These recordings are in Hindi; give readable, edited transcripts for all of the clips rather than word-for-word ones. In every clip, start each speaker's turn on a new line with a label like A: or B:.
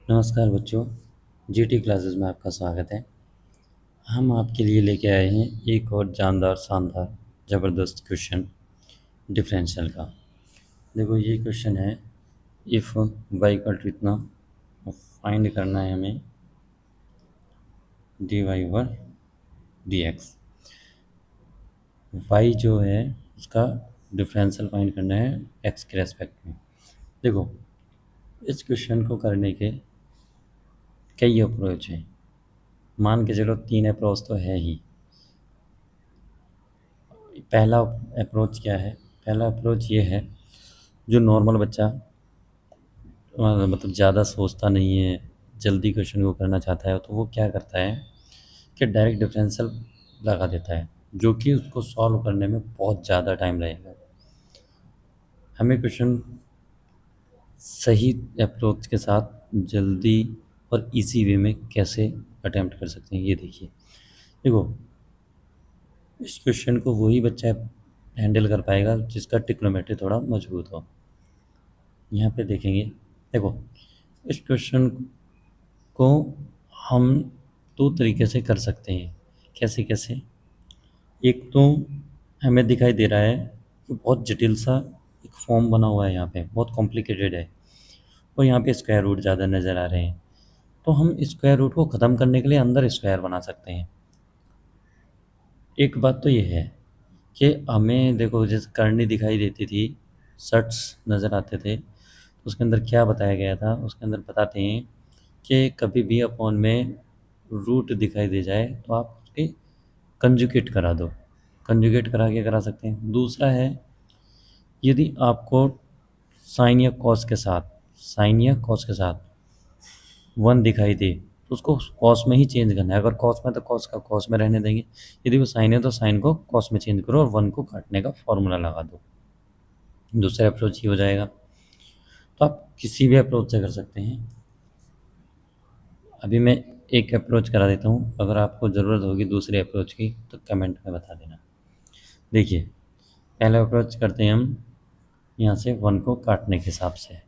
A: नमस्कार बच्चों, जीटी क्लासेस में आपका स्वागत है। हम आपके लिए लेके आए हैं एक और जानदार शानदार ज़बरदस्त क्वेश्चन डिफरेंशियल का। देखो ये क्वेश्चन है, इफ़ वाई इक्वल टू इतना फाइंड करना है हमें D Y over D X. Y जो है उसका डिफरेंशियल फाइंड करना है एक्स के रेस्पेक्ट में। देखो इस क्वेश्चन को करने के कई अप्रोच हैं। मान के चलो 3 अप्रोच तो है ही। पहला अप्रोच क्या है? पहला अप्रोच ये है, जो नॉर्मल बच्चा मतलब ज़्यादा सोचता नहीं है, जल्दी क्वेश्चन को करना चाहता है, तो वो क्या करता है कि डायरेक्ट डिफरेंशियल लगा देता है, जो कि उसको सॉल्व करने में बहुत ज़्यादा टाइम लगेगा। हमें क्वेश्चन सही अप्रोच के साथ जल्दी और इजी वे में कैसे अटेम्प्ट कर सकते हैं, ये देखिए। देखो इस क्वेश्चन को वही बच्चा हैंडल कर पाएगा जिसका ट्रिग्नोमेट्री थोड़ा मजबूत हो। यहाँ पे देखेंगे, देखो इस क्वेश्चन को हम दो तरीके से कर सकते हैं। कैसे कैसे? एक तो हमें दिखाई दे रहा है कि बहुत जटिल सा एक फॉर्म बना हुआ है, यहाँ पे बहुत कॉम्प्लिकेटेड है, और यहाँ पे स्क्वायर रूट ज़्यादा नज़र आ रहे हैं। तो हम स्क्वायर रूट को ख़त्म करने के लिए अंदर स्क्वायर बना सकते हैं। एक बात तो ये है कि हमें देखो जैसे करनी दिखाई देती थी, सट्स नज़र आते थे, तो उसके अंदर क्या बताया गया था? उसके अंदर बताते हैं कि कभी भी अपॉन में रूट दिखाई दे जाए तो आप उसके कंजुगेट करा दो। कंजुगेट करा के करा सकते हैं। दूसरा है, यदि आपको साइन या कॉस के साथ वन दिखाई दे तो उसको कॉस में ही चेंज करना है। अगर कॉस में तो कॉस का कॉस में रहने देंगे, यदि वो साइन है तो साइन को कॉस में चेंज करो और वन को काटने का फॉर्मूला लगा दो। दूसरा अप्रोच ही हो जाएगा। तो आप किसी भी अप्रोच से कर सकते हैं। अभी मैं एक अप्रोच करा देता हूँ, अगर आपको ज़रूरत होगी दूसरे अप्रोच की तो कमेंट में बता देना। देखिए पहला अप्रोच करते हैं हम यहाँ से वन को काटने के हिसाब से,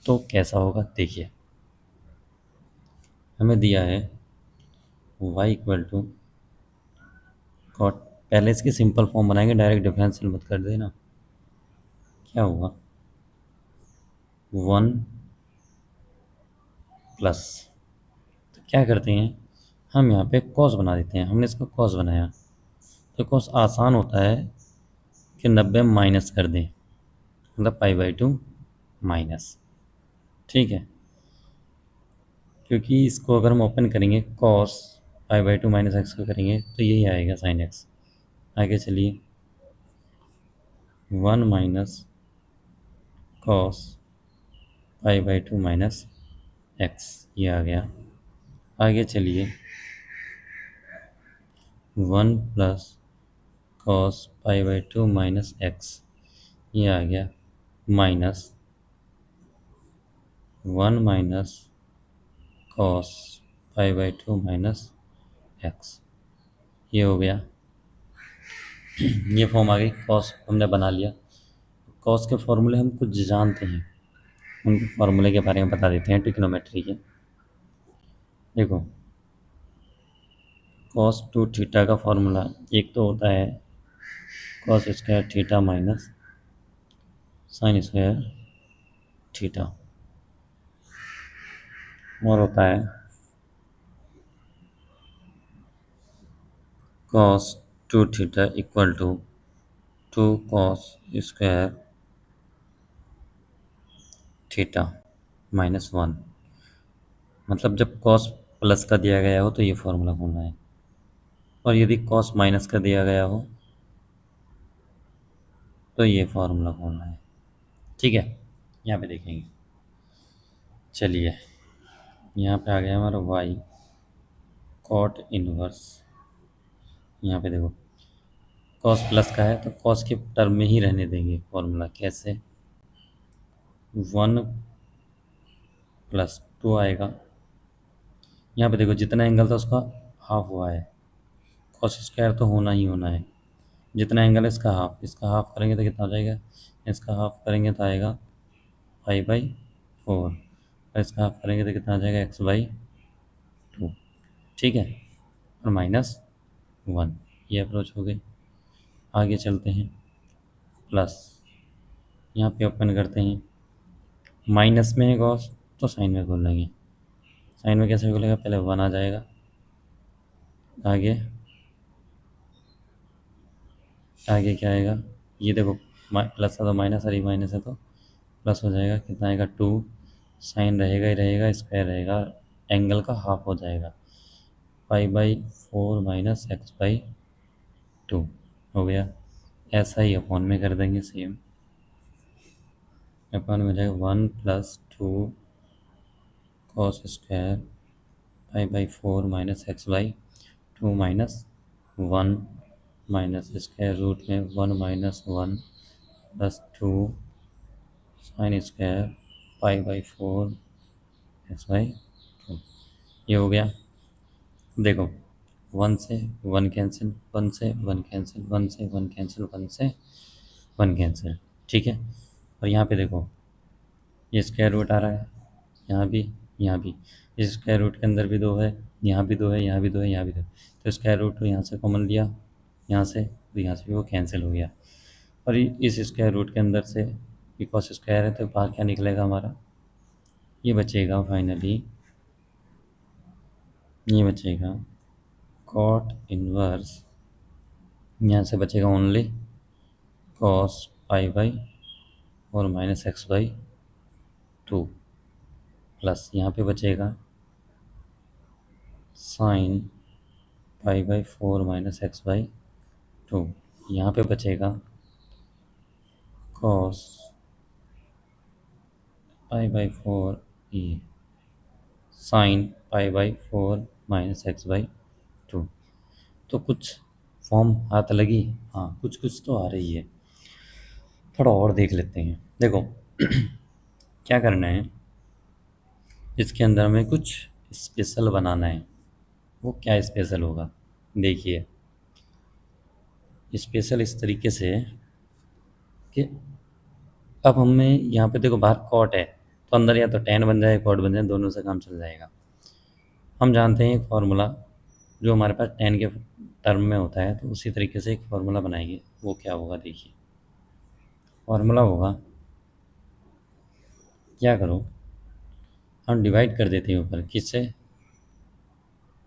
A: तो कैसा होगा देखिए। हमें दिया है y इक्वल टू कॉट, पहले इसकी सिंपल फॉर्म बनाएंगे, डायरेक्ट डिफरेंशियल मत कर देना। क्या हुआ? 1 प्लस, तो क्या करते हैं हम यहाँ पे कॉस बना देते हैं। हमने इसका कॉस बनाया तो कॉस आसान होता है कि 90 माइनस कर दें, मतलब पाई/2 माइनस। ठीक है, क्योंकि इसको अगर हम ओपन करेंगे कॉस पाई/2 माइनस एक्स को करेंगे तो यही आएगा साइन एक्स। आगे चलिए, 1 माइनस कॉस पाई/2 माइनस एक्स, ये आ गया। आगे चलिए, 1 प्लस कॉस पाई/2 माइनस एक्स, ये आ गया, माइनस 1 माइनस कॉस पाई/2 माइनस एक्स, ये हो गया। ये फॉर्म आ गई, कॉस हमने बना लिया। कॉस के फॉर्मूले हम कुछ जानते हैं, उन फार्मूले के बारे में बता देते हैं ट्रिग्नोमेट्री के। देखो कॉस टू थीटा का फॉर्मूला एक तो होता है cos square theta minus sine square theta, और होता है cos two theta equal to 2 cos square theta minus 1। मतलब जब कॉस प्लस का दिया गया हो तो ये फॉर्मूला होना है, और यदि कॉस माइनस का दिया गया हो तो ये फॉर्मूला होना है। ठीक है, यहाँ पे देखेंगे। चलिए यहाँ पे आ गया हमारा वाई कॉट इनवर्स। यहाँ पे देखो कॉस प्लस का है तो कॉस के टर्म में ही रहने देंगे फॉर्मूला। कैसे? 1 प्लस 2 आएगा। यहाँ पे देखो जितना एंगल था उसका हाफ हुआ है, कॉस स्क्वायर तो होना ही होना है। जितना एंगल है इसका हाफ, इसका हाफ करेंगे तो कितना हो जाएगा? इसका हाफ करेंगे तो आएगा 5/4। और इसका हाफ करेंगे तो कितना आ जाएगा, x/2। ठीक है, और -1। ये अप्रोच हो गई। आगे चलते हैं, प्लस यहाँ पे ओपन करते हैं, माइनस में है कॉस तो साइन में खोल लेंगे। साइन में कैसे खोलेगा, पहले 1 आ जाएगा, आगे आगे क्या आएगा, ये देखो प्लस है तो माइनस, और ये माइनस है तो प्लस हो जाएगा। कितना आएगा, 2। साइन रहेगा ही रहेगा, स्क्वायर रहेगा, एंगल का हाफ हो जाएगा, 5/4 - x/2 हो गया। ऐसा ही अपॉन में कर देंगे सेम, अपॉन में हो जाएगा 1 + 2 cos square 5/4 - x/2 -1 minus square root में 1 - 1 + 2 साइन स्क्वायर 5/4 x/2। ये हो गया। देखो, 1 से 1 कैंसिल, 1 से 1 कैंसिल, 1 से 1 कैंसिल, 1 से 1 कैंसिल। ठीक है, और यहाँ पे देखो ये स्क्वायर रूट आ रहा है, यहाँ भी यहाँ भी। इस स्क्वायर रूट के अंदर भी 2 है, यहाँ भी 2 है, यहाँ भी 2 है, यहाँ भी 2 है। तो स्क्वायर रूट को यहाँ से कॉमन लिया, यहाँ से तो यहाँ से भी वो कैंसिल हो गया। और इस स्क्वायर रूट के अंदर से ये कॉस स्क्वायर है तो बाहर क्या निकलेगा हमारा, ये बचेगा फाइनली, ये बचेगा कॉट इनवर्स, यहाँ से बचेगा ओनली कॉस π/4 - x/2 प्लस यहाँ पे बचेगा साइन π/4 - x/2। यहाँ पे बचेगा कॉस π/4 ये साइन π/4 - x/2। तो कुछ फॉर्म हाथ लगी, हाँ कुछ कुछ तो आ रही है। थोड़ा और देख लेते हैं। देखो क्या करना है, इसके अंदर हमें कुछ स्पेशल बनाना है। वो क्या स्पेशल होगा, देखिए स्पेशल इस तरीके से कि अब हमें यहाँ पे देखो बाहर कॉट है तो अंदर या तो टेन बन जाए कॉट बन जाए, दोनों से काम चल जाएगा। हम जानते हैं एक फार्मूला जो हमारे पास टेन के टर्म में होता है, तो उसी तरीके से एक फार्मूला बनाएंगे। वो क्या होगा, देखिए फार्मूला होगा, क्या करो हम डिवाइड कर देते हैं ऊपर, किससे,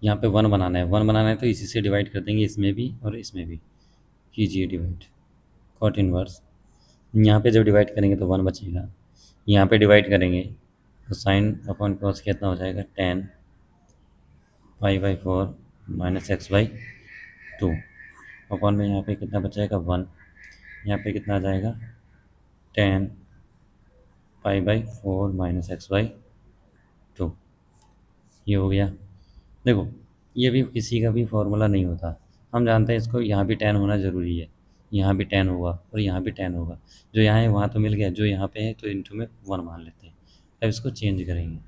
A: यहाँ पे 1 बनाना है, 1 बनाना है तो इसी से डिवाइड कर देंगे, इसमें भी और इसमें भी कीजिए डिवाइड। कॉट इनवर्स यहाँ पे जब डिवाइड करेंगे तो 1 बचेगा, यहाँ पे डिवाइड करेंगे तो साइन अपॉन कॉस कितना हो जाएगा, 10 π/4 - x/2 अपॉन में यहाँ पे कितना बचेगा, 1। यहाँ पे कितना आ जाएगा, 10 π/4 - x/2। ये हो गया। देखो ये भी किसी का भी फॉर्मूला नहीं होता, हम जानते हैं इसको, यहाँ भी 10 होना ज़रूरी है, यहाँ भी 10 होगा और यहाँ भी 10 होगा। जो यहाँ है वहाँ तो मिल गया, जो यहाँ पे है तो इनटू में 1 मान लेते हैं। अब इसको चेंज करेंगे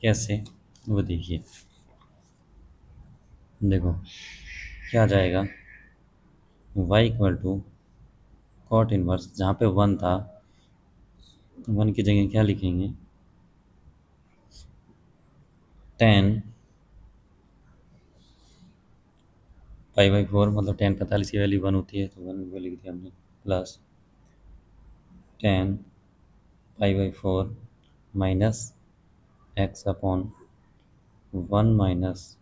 A: कैसे, वो देखिए। देखो क्या आ जाएगा, y = कॉट इनवर्स, जहाँ पे 1 था 1 की जगह क्या लिखेंगे, 10 π/4 मतलब 10 45 की वैल्यू 1 होती है तो 1 को लिख दिया हमने, plus 10 π/4 minus x upon 1 minus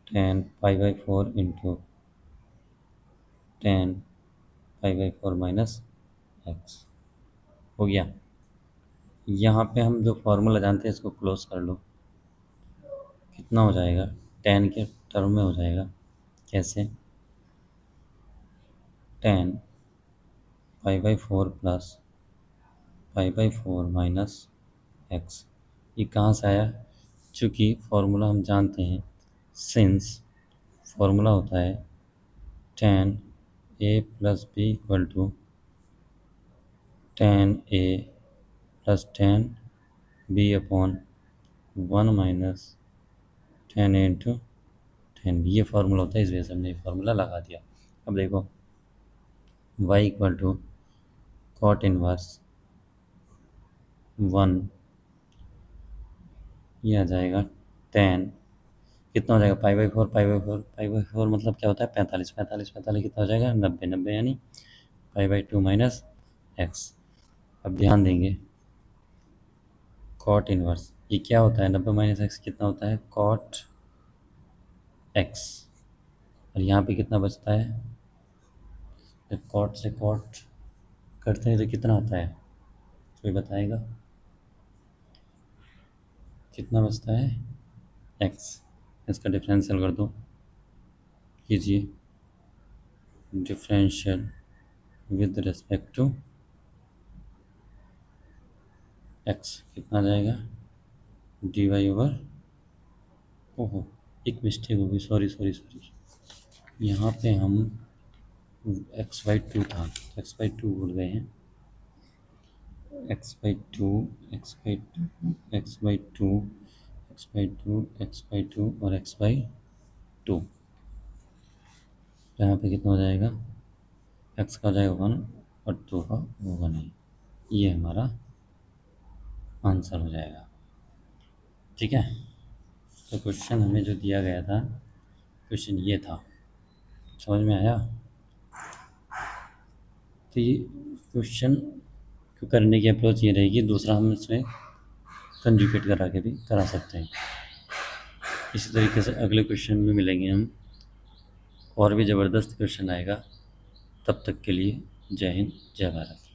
A: 10 π/4 into 10 π/4 minus x हो गया। यहाँ पे हम जो फार्मूला जानते हैं इसको क्लोज कर लो, कितना हो जाएगा, 10 के टर्म में हो जाएगा, कैसे, 10 π/4 प्लस 5/4 माइनस x। ये कहाँ से आया, चूँकि फार्मूला हम जानते हैं, सिंस फार्मूला होता है 10a + b = 10a + 10b upon 1 minus 10a into 10b, ये फार्मूला होता है, इस वजह से हमने ये फार्मूला लगा दिया। अब देखो y = कॉट इनवर्स 1 ये आ जाएगा 10, कितना हो जाएगा पाई बाई फोर मतलब क्या होता है 45, 45 45 कितना हो जाएगा 90, 90 यानी पाई/2 माइनस एक्स। अब ध्यान देंगे कॉट इनवर्स ये क्या होता है 90 माइनस एक्स कितना होता है कॉट एक्स। और यहाँ पे कितना बचता है जब कॉट से कॉट करते हैं तो कितना आता है कोई बताएगा कितना बचता है एक्स। इसका डिफरेंशियल कर दो कीजिए differential with respect to X कितना आ जाएगा dy/, ओहो एक मिस्टेक हो गई सॉरी सॉरी सॉरी यहाँ पे हम x/2 था x/2 भूल गए हैं x/2 x/2 x/2 x/2 x/2 और x/2 यहाँ पे कितना हो जाएगा x का हो जाएगा 1 और 2 का होगा नहीं। ये हमारा आंसर हो जाएगा। ठीक है तो क्वेश्चन हमें जो दिया गया था क्वेश्चन ये था समझ में आया। तो ये क्वेश्चन को करने की अप्रोच ये रहेगी दूसरा हम इसमें कंजुगेट करा के भी करा सकते हैं। इसी तरीके से अगले क्वेश्चन में मिलेंगे हम और भी ज़बरदस्त क्वेश्चन आएगा। तब तक के लिए जय हिंद जय भारत।